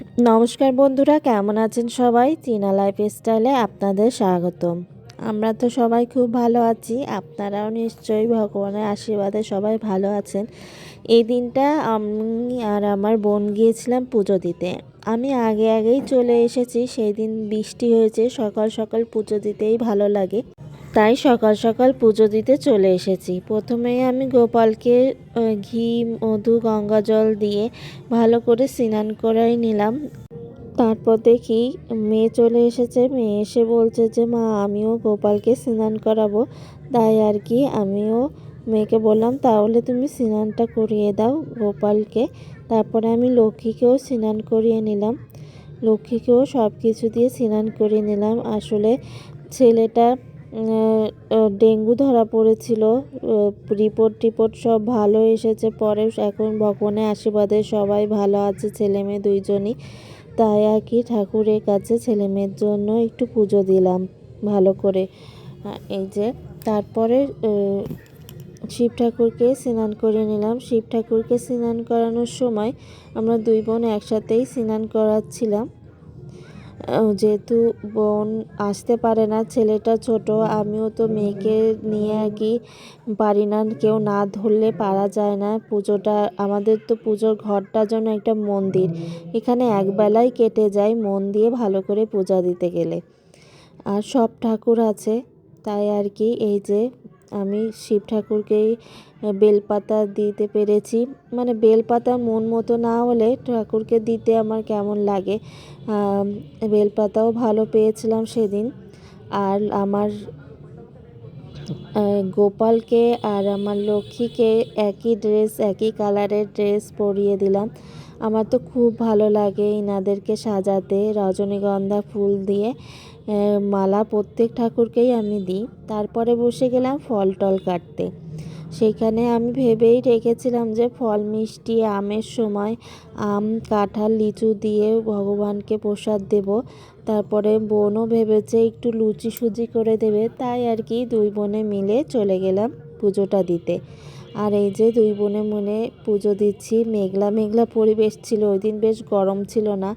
নমস্কার বন্ধুরা, কেমন আছেন সবাই? চীনা লাইফস্টাইলে আপনাদের স্বাগতম। আমরা তো সবাই খুব ভালো আছি, আপনারাও নিশ্চয়ই ভগবানের আশীর্বাদে সবাই ভালো আছেন। এই দিনটা আমি আর আমার বোন গিয়েছিলাম পুজো দিতে। আমি আগেই চলে এসেছি। সেই দিন বৃষ্টি হয়েছে, সকাল সকাল পুজো দিতেই ভালো লাগে, তাই সকাল সকাল পুজো দিতে চলে এসেছি। প্রথমেই আমি গোপালকে ঘি, মধু, গঙ্গা জল দিয়ে ভালো করে স্নান করাই নিলাম। তারপর দেখি মেয়ে চলে এসেছে। মেয়ে এসে বলছে যে মা, আমিও গোপালকে স্নান করাবো। তাই আর কি আমিও মেয়েকে বললাম তাহলে তুমি স্নানটা করিয়ে দাও গোপালকে। তারপরে আমি লক্ষ্মীকেও স্নান করিয়ে নিলাম। লক্ষ্মীকেও সব কিছু দিয়ে স্নান করিয়ে নিলাম। আসলে ছেলেটা ডেঙ্গু ধরা পড়েছিল। রিপোর্ট সব ভালো এসেছে পরে। এখন ভগবানের আশীর্বাদে সবাই ভালো আছে, ছেলে মেয়ে দুইজনই। তাই আর কি ঠাকুরের কাছে ছেলে মেয়ের জন্য একটু পুজো দিলাম ভালো করে। এই যে তারপরে শিব ঠাকুরকে স্নান করে নিলাম। শিব ঠাকুরকে স্নান করানোর সময় আমরা দুই বোন একসাথেই স্নান করাচ্ছিলাম। যেহেতু বোন আসতে পারে না, ছেলেটা ছোট, আমিও তো মেয়েকে নিয়ে আর কি পারি না, কেউ না ধরলে পারা যায় না। পুজোটা আমাদের তো পুজোর ঘরটা যেন একটা মন্দির, এখানে একবেলাই কেটে যায় মন দিয়ে ভালো করে পূজা দিতে গেলে। আর সব ঠাকুর আছে, তাই আর কি এই যে আমি শিব ঠাকুরকেই বেলপাতা দিতে পেরেছি। মানে বেলপাতা মন মতো না হলে ঠাকুরকে দিতে আমার কেমন লাগে। বেলপাতাও ভালো পেয়েছিলাম সেদিন। আর আমার গোপালকে আর আমার লক্ষ্মীকে একই ড্রেস, একই কালারের ড্রেস পরিয়ে দিলাম। আমার তো খুব ভালো লাগে এনাদেরকে সাজাতে। রজনীগন্ধা ফুল দিয়ে মালা প্রত্যেক ঠাকুরকেই আমি দিই। তারপরে বসে গেলাম ফল টল কাটতে। সেইখানে আমি ভেবেই রেখেছিলাম যে ফল মিষ্টি আমের সময় আম, কাঁঠাল, লিচু দিয়ে ভগবানকে প্রসাদ দেব। তারপরে বোনও ভেবেছে একটু লুচি সুজি করে দেবে, তাই আর কি দুই বোনে মিলে চলে গেলাম পুজোটা দিতে। আর এই যে দুই বোনে মিলে পুজো দিচ্ছি। মেঘলা মেঘলা পরিবেশ ছিল, ওই দিন বেশ গরম ছিল না,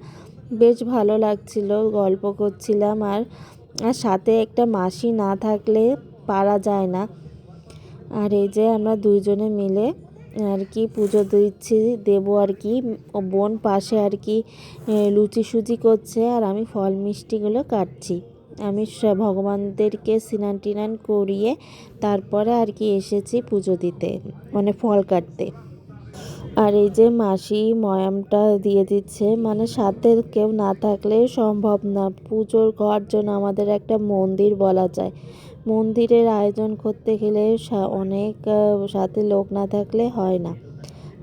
বেশ ভালো লাগছিল, গল্প করছিলাম। আর সাথে একটা মাসি না থাকলে পারা যায় না। আর এই যে আমরা দুইজনে মিলে আর কি পুজো দিচ্ছি, দেবো আর কি। বোন পাশে আর কি লুচি সুজি করছে, আর আমি ফল মিষ্টিগুলো কাটছি। আমি ভগবানদেরকে স্নান টিনান করিয়ে তারপরে আর কি এসেছি পুজো দিতে, মানে ফল কাটতে। আর এই যে মাসি ময়ামটা দিয়ে দিচ্ছে, মানে সাথে কেউ না থাকলে সম্ভব না। পুজোর ঘর যেন আমাদের একটা মন্দির বলা যায়। মন্দিরের আয়োজন করতে গেলে অনেক সাথে লোক না থাকলে হয় না।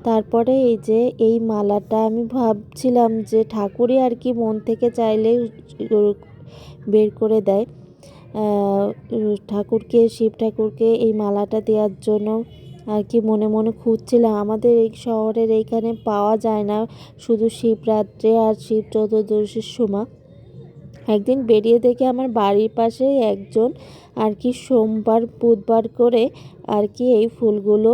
তারপরে এই যে এই মালাটা আমি ভাবছিলাম যে ঠাকুরই আর কি মন থেকে চাইলে বের করে দেয়। ঠাকুরকে, শিব ঠাকুরকে এই মালাটা দেওয়ার জন্য আর কি মনে মনে খুঁজছিলাম। আমাদের এই শহরের এইখানে পাওয়া যায় না, শুধু শিবরাত্রে আর শিব চতুর্দশীর সময়। একদিন বেরিয়ে দেখে আমার বাড়ির পাশে একজন আর কি সোমবার বুধবার করে আর কি এই ফুলগুলো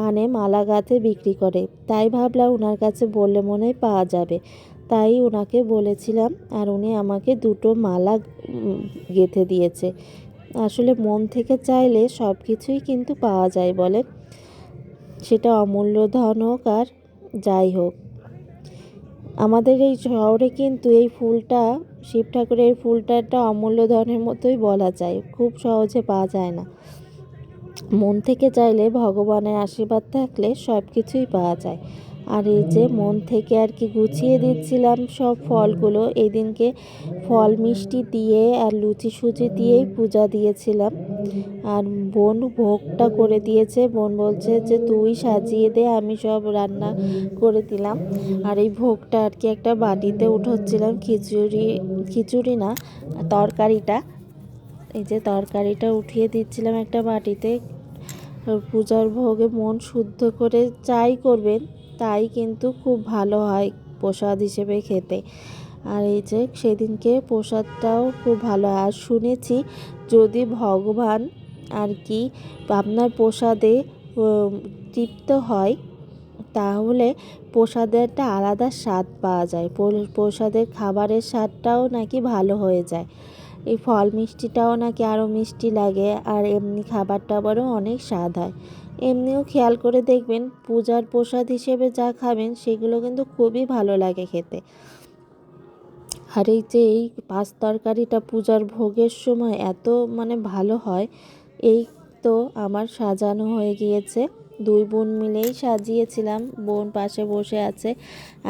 আনে, মালা গাঁথে বিক্রি করে। তাই ভাবলাম ওনার কাছে বললে মনে হয় পাওয়া যাবে, তাই ওনাকে বলেছিলাম। আর উনি আমাকে দুটো মালা গেঁথে দিয়েছে। আসলে মন থেকে চাইলে সব কিছুই কিন্তু পাওয়া যায় বলে, সেটা অমূল্য ধন হোক আর যাই হোক। আমাদের এই শহরে কিন্তু এই ফুলটা, শিব ঠাকুরের ফুলটা একটা অমূল্য ধনের মতোই বলা যায়, খুব সহজে পাওয়া যায় না। মন থেকে চাইলে, ভগবানের আশীর্বাদ থাকলে সব কিছুই পাওয়া যায়। আর এই যে মন থেকে আর কি গুছিয়ে দিচ্ছিলাম সব ফলগুলো। এই দিনকে ফল মিষ্টি দিয়ে আর লুচি সুজি দিয়েই পূজা দিয়েছিলাম। আর বোন ভোগটা করে দিয়েছে। বোন বলছে যে তুই সাজিয়ে দে, আমি সব রান্না করে দিলাম। আর এই ভোগটা আর কি একটা বাটিতে উঠোচ্ছিলাম। খিচুড়ি না, তরকারিটা, এই যে তরকারিটা উঠিয়ে দিচ্ছিলাম একটা বাটিতে। পূজার ভোগে মন শুদ্ধ করে যাই করবেন তাই কিন্তু খুব ভালো হয় প্রসাদ হিসেবে খেতে। আর এই যে সেদিনকে প্রসাদটাও খুব ভালো। আর শুনেছি যদি ভগবান আর কি আপনার প্রসাদে তৃপ্ত হয়, তাহলে প্রসাদের একটা আলাদা স্বাদ পাওয়া যায়, প্রসাদের খাবারের স্বাদটাও নাকি ভালো হয়ে যায়। এই ফল মিষ্টিটাও নাকি আরও মিষ্টি লাগে, আর এমনি খাবার টাবারও অনেক স্বাদ হয়। এমনিও খেয়াল করে দেখবেন পূজার প্রসাদ হিসেবে যা খাবেন সেগুলো কিন্তু খুবই ভালো লাগে খেতে। আর এই যে এই পাঁচ তরকারিটা পূজার ভোগের সময় এত ভালো হয়। এই তো আমার সাজানো হয়ে গিয়েছে, দুই বোন মিলেই সাজিয়েছিলাম, বোন পাশে বসে আছে।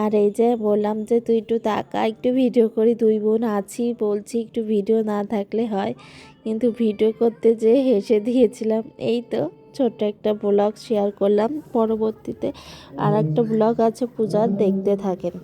আর এই যে বললাম যে তুই একটু তাকা, একটু ভিডিও করি, দুই বোন আছি বলছি একটু ভিডিও না থাকলে হয়, কিন্তু ভিডিও করতে যেয়ে হেসে দিয়েছিলাম। এই তো ছোট্ট একটা ব্লগ শেয়ার করলাম, পরবর্তীতে আর একটা ব্লগ আছে পূজার, দেখতে থাকেন।